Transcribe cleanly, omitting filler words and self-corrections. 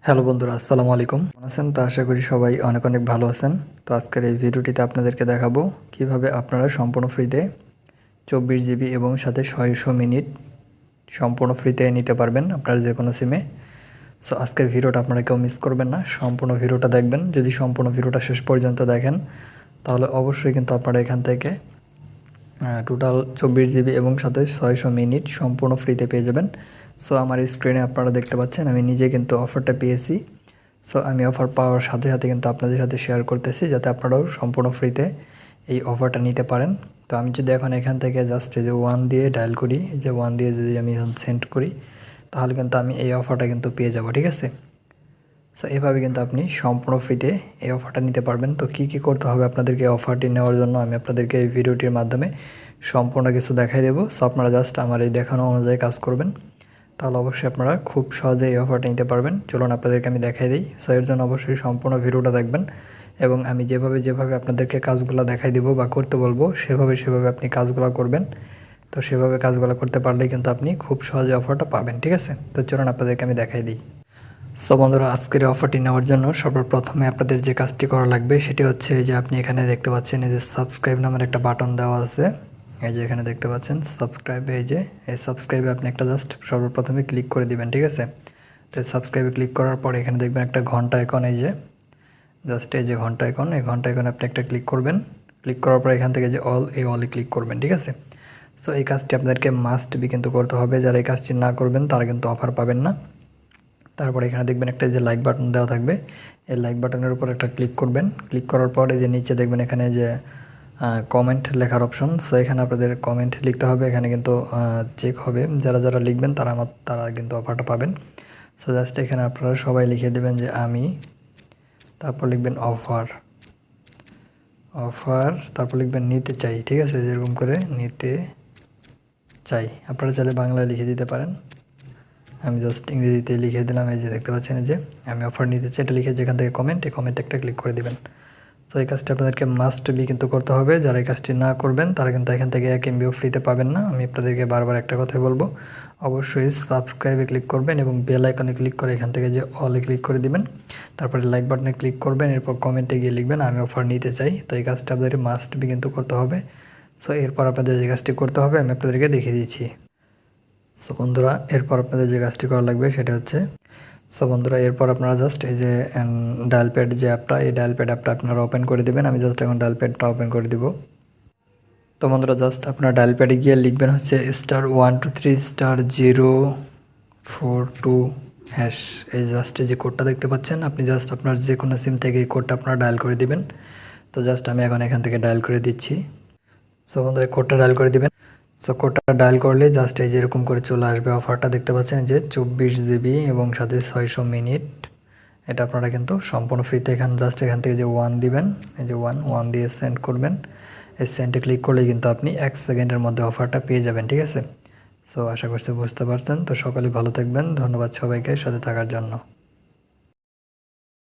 Hello বন্ধুরা, আসসালামু আলাইকুম। কেমন আছেন? তো আশা করি সবাই অনেক অনেক ভালো আছেন। তো আজকের এই ভিডিওটিতে আপনাদেরকে দেখাবো কিভাবে আপনারা সম্পূর্ণ ফ্রিতে 24 জিবি এবং সাথে 600 মিনিট সম্পূর্ণ ফ্রিতে নিতে পারবেন আপনার যে কোনো সিমে। সো আজকের ভিডিওটা আপনারা কেউ মিস করবেন না, সম্পূর্ণ ভিডিওটা দেখবেন। যদি সম্পূর্ণ ভিডিওটা শেষ পর্যন্ত দেখেন তাহলে অবশ্যই কিন্তু আপনারা এখান থেকে টোটাল 24 জিবি এবং সাথে 600 মিনিট সম্পূর্ণ ফ্রিতে পেয়ে যাবেন। সো আমার স্ক্রিনে আপনারা দেখতে পাচ্ছেন আমি নিজে কিন্তু অফারটা পেয়েছি। সো আমি অফার পাওয়ার সাথে সাথে কিন্তু আপনাদের সাথে শেয়ার করতেছি যাতে আপনারাও সম্পূর্ণ ফ্রিতে এই অফারটা নিতে পারেন। তো আমি যদি এখন এখান থেকে জাস্ট যে 1 দিয়ে ডায়াল করি, যে 1 দিয়ে যদি আমি এখন সেন্ড করি তাহলে কিন্তু আমি এই অফারটা কিন্তু পেয়ে যাব, ঠিক আছে। সো এভাবে কিন্তু আপনি সম্পূর্ণ ফ্রিতে এই অফারটা নিতে পারবেন। তো কী কী করতে হবে আপনাদেরকে এই অফারটি নেওয়ার জন্য আমি আপনাদেরকে এই ভিডিওটির মাধ্যমে সম্পূর্ণ কিছু দেখাই দেবো। সো আপনারা জাস্ট আমার এই দেখানো অনুযায়ী কাজ করবেন, তাহলে অবশ্যই আপনারা খুব সহজে এই অফারটা নিতে পারবেন। চলুন আপনাদেরকে আমি দেখাই দিই। সো এর জন্য অবশ্যই সম্পূর্ণ ভিডিওটা দেখবেন এবং আমি যেভাবে আপনাদেরকে কাজগুলো দেখাই দিব বা করতে বলবো সেভাবে আপনি কাজগুলো করবেন। তো সেভাবে কাজগুলো করতে পারলেই কিন্তু আপনি খুব সহজে অফারটা পাবেন, ঠিক আছে। তো চলুন আপনাদেরকে আমি দেখাই দিই। সো বন্ধুরা, আজকের অফারটি নেওয়ার জন্য সর্বপ্রথমে আপনাদের যে কাজটি করা লাগবে সেটি হচ্ছে যে আপনি এখানে দেখতে পাচ্ছেন এই যে সাবস্ক্রাইব নামের একটা বাটন দেওয়া আছে। এই যে এখানে দেখতে পাচ্ছেন সাবস্ক্রাইব, এই যে এই সাবস্ক্রাইবে আপনি একটা জাস্ট সর্বপ্রথমে ক্লিক করে দিবেন, ঠিক আছে। তো সাবস্ক্রাইবে ক্লিক করার পর এখানে দেখবেন একটা ঘন্টা আইকন, এই যে জাস্ট এই যে ঘন্টা আইকন, এই ঘন্টা আইকনে আপনি একটা ক্লিক করবেন। ক্লিক করার পর এখান থেকে যে এই অলে ক্লিক করবেন, ঠিক আছে। সো এই কাজটি আপনাদেরকে মাস্ট বি কিন্তু করতে হবে। যারা এই কাজটি না করবেন তারা কিন্তু অফার পাবেন না। তারপরে এখানে দেখবেন একটা যে লাইক বাটন দেওয়া থাকবে, এই লাইক বাটনের উপর একটা ক্লিক করবেন। ক্লিক করার পরে যে নিচে দেখবেন এখানে যে কমেন্ট লেখার অপশন। সো এখানে আপনাদের কমেন্ট লিখতে হবে। এখানে কিন্তু চেক হবে, যারা লিখবেন তারা কিন্তু অফারটা পাবেন। সো জাস্ট এখানে আপনারা সবাই লিখে দেবেন যে আমি, তারপর লিখবেন অফার, তারপর লিখবেন নিতে চাই, ঠিক আছে। যেরকম করে নিতে চাই, আপনারা চাইলে বাংলায় লিখে দিতে পারেন। আমি জাস্ট ইংরেজিতে লিখে দিলাম। এই যে দেখতে পাচ্ছেন যে আমি অফার নিতে চাই, এটা লিখে যেখান থেকে কমেন্ট একটা ক্লিক করে দিবেন। তো এই কাজটা আপনাদেরকে মাস্ট বি কিন্তু করতে হবে। যারা এই কাজটি না করবেন তারা কিন্তু এখান থেকে 1 MB ফ্রিতে পাবেন না। আমি আপনাদেরকে বারবার একটা কথাই বলবো, অবশ্যই সাবস্ক্রাইবে ক্লিক করবেন এবং বেল আইকনে ক্লিক করে এখান থেকে যে অলে ক্লিক করে দিবেন। তারপরে লাইক বাটনে ক্লিক করবেন, এরপর কমেন্টে গিয়ে লিখবেন আমি অফার নিতে চাই। তো এই কাজটা আপনাদের মাস্ট বি কিন্তু করতে হবে। সো এরপর আপনাদের যে কাজটি করতে হবে আমি আপনাদেরকে দেখিয়ে দিচ্ছি। সো বন্ধুরা, এরপর আপনাদের যে কাজটি করা লাগবে সেটা হচ্ছে, সো বন্ধুরা এরপর আপনারা জাস্ট এই যে ডায়াল প্যাড যে অ্যাপটা, এই ডায়াল প্যাড অ্যাপটা আপনারা ওপেন করে দেবেন। আমি জাস্ট এখন ডায়াল প্যাডটা ওপেন করে দিব। তো বন্ধুরা জাস্ট আপনারা ডায়াল প্যাডে গিয়ে লিখবেন হচ্ছে *123*042#। এই জাস্ট এই যে কোডটা দেখতে পাচ্ছেন, আপনি জাস্ট আপনার যে কোনো সিম থেকে এই কোডটা আপনারা ডায়াল করে দিবেন। তো জাস্ট আমি এখন এখান থেকে ডায়াল করে দিচ্ছি। সো বন্ধুরা কোডটা ডায়াল করে দিবেন। সো কোডটা ডায়াল করলে জাস্ট এই যে এরকম করে চলে আসবে অফারটা, দেখতে পাচ্ছেন যে 24 জিবি এবং সাথে 600 মিনিট। এটা আপনারা কিন্তু সম্পূর্ণ ফ্রিতে এখান থেকে যে 1 দিবেন, এই যে 1 দিয়ে সেন্ড করবেন। এই সেন্ডে ক্লিক করলেই কিন্তু আপনি 1 সেকেন্ডের মধ্যে অফারটা পেয়ে যাবেন, ঠিক আছে। সো আশা করছি বুঝতে পারছেন। তো সকলেই ভালো থাকবেন। ধন্যবাদ সবাইকে সাথে থাকার জন্য।